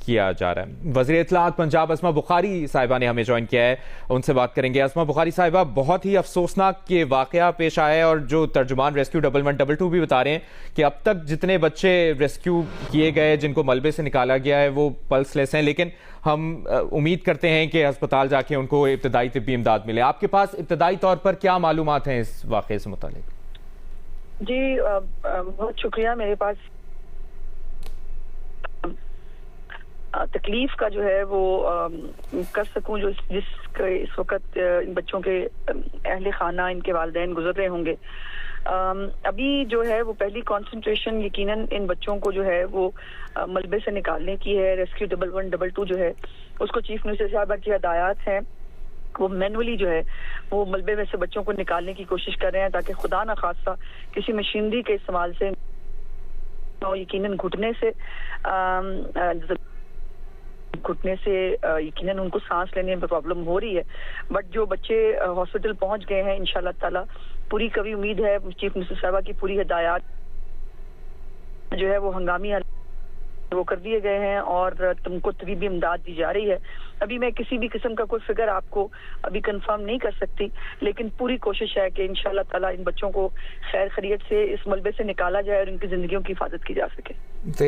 کیا جا رہا ہے۔ وزیر اطلاعات پنجاب اسما بخاری صاحبہ نے ہمیں جوائن کیا ہے، ان سے بات کریں گے۔ اسما بخاری صاحبہ، بہت ہی افسوسناک یہ واقعہ پیش آیا ہے، اور جو ترجمان ریسکیو 1122 بھی بتا رہے ہیں کہ اب تک جتنے بچے ریسکیو کیے گئے جن کو ملبے سے نکالا گیا ہے وہ پلس لیس ہیں، لیکن ہم امید کرتے ہیں کہ ہسپتال جا کے ان کو ابتدائی طبی امداد ملے۔ آپ کے پاس ابتدائی طور پر کیا معلومات ہیں اس واقعے سے متعلق؟ جی بہت شکریہ۔ میرے پاس تکلیف کا جو ہے وہ کر سکوں جو اس وقت ان بچوں کے اہل خانہ، ان کے والدین گزر رہے ہوں گے۔ ابھی جو ہے وہ پہلی کانسنٹریشن یقیناً ان بچوں کو جو ہے وہ ملبے سے نکالنے کی ہے۔ ریسکیو 1122 جو ہے اس کو چیف منسٹر صاحبہ کی ہدایات ہیں، وہ مینولی جو ہے وہ ملبے میں سے بچوں کو نکالنے کی کوشش کر رہے ہیں تاکہ خدا نخواستہ کسی مشینری کے استعمال سے، یقیناً گھٹنے سے یقیناً ان کو سانس لینے میں پرابلم ہو رہی ہے، بٹ جو بچے ہاسپٹل پہنچ گئے ہیں انشاءاللہ تعالیٰ پوری کبھی امید ہے چیف منسٹر صاحبہ کی پوری ہدایات جو ہے وہ ہنگامی وہ کر دیے گئے ہیں اور تم کو طبی امداد دی جا رہی ہے۔ ابھی میں کسی بھی قسم کا کوئی فگر آپ کو ابھی کنفرم نہیں کر سکتی، لیکن پوری کوشش ہے کہ انشاءاللہ تعالیٰ ان بچوں کو خیر خیریت سے اس ملبے سے نکالا جائے اور ان کی زندگیوں کی حفاظت کی جا سکے۔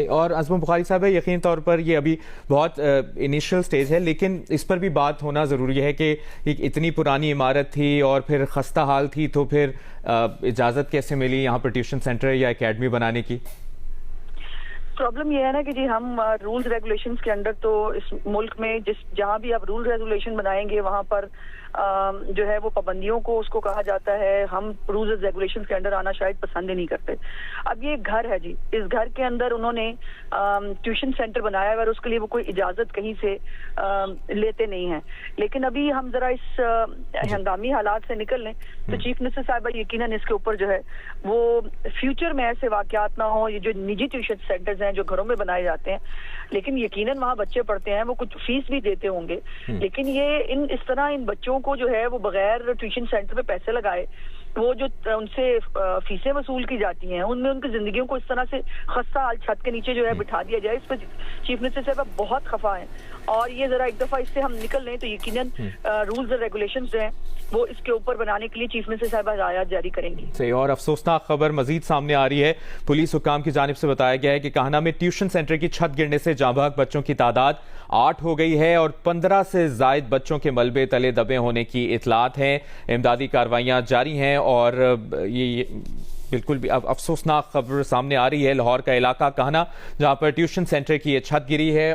اور اسما بخاری صاحب، یقین طور پر یہ ابھی بہت انیشل سٹیج ہے، لیکن اس پر بھی بات ہونا ضروری ہے کہ اتنی پرانی عمارت تھی اور پھر خستہ حال تھی، تو پھر اجازت کیسے ملی یہاں پر ٹیوشن سینٹر یا اکیڈمی بنانے کی؟ پرابلم یہ ہے نا کہ جی ہم رولز ریگولیشنز کے انڈر تو اس ملک میں جہاں بھی آپ رول ریگولیشن بنائیں گے وہاں پر جو ہے وہ پابندیوں کو اس کو کہا جاتا ہے۔ ہم رولز ریگولیشنز کے انڈر آنا شاید پسند ہی نہیں کرتے۔ اب یہ گھر ہے جی، اس گھر کے اندر انہوں نے ٹیوشن سینٹر بنایا ہے اور اس کے لیے وہ کوئی اجازت کہیں سے لیتے نہیں ہیں، لیکن ابھی ہم ذرا اس ہنگامی حالات سے نکل لیں تو چیف منسٹر صاحبہ یقیناً اس کے اوپر جو ہے وہ فیوچر میں ایسے واقعات نہ ہوں۔ یہ جو نجی ٹیوشن سینٹرز ہیں جو گھروں میں بنائے جاتے ہیں، لیکن یقیناً وہاں بچے پڑھتے ہیں، وہ کچھ فیس بھی دیتے ہوں گے، لیکن یہ اس طرح ان بچوں کو جو ہے وہ بغیر ٹیوشن سینٹر پہ پیسے لگائے وہ جو ان سے فیسیں وصول کی جاتی ہیں ان میں ان کی زندگیوں کو اس طرح سے خستہ حال چھت کے نیچے جو ہے بٹھا دیا جائے، اس پہ چیف منسٹر صاحب بہت خفا ہیں۔ اور یہ ذرا ایک دفعہ اس سے ہم نکل لیں تو یقیناً رولز اور ریگولیشنز جو ہیں وہ اس کے اوپر بنانے کے لیے چیف منسٹر صاحبہ ہدایات جاری کریں گی۔ صحیح۔ اور افسوسناک خبر مزید سامنے آ رہی ہے، پولیس حکام کی جانب سے بتایا گیا ہے کہ کاہنہ میں ٹیوشن سینٹر کی چھت گرنے سے جاں بحق بچوں کی تعداد 8 ہو گئی ہے اور 15 سے زائد بچوں کے ملبے تلے دبے ہونے کی اطلاعات ہیں۔ امدادی کارروائیاں جاری ہیں اور یہ بالکل بھی افسوسناک خبر سامنے آ رہی ہے لاہور کا علاقہ کاہنہ، جہاں پر ٹیوشن سینٹر کی یہ چھت گری ہے۔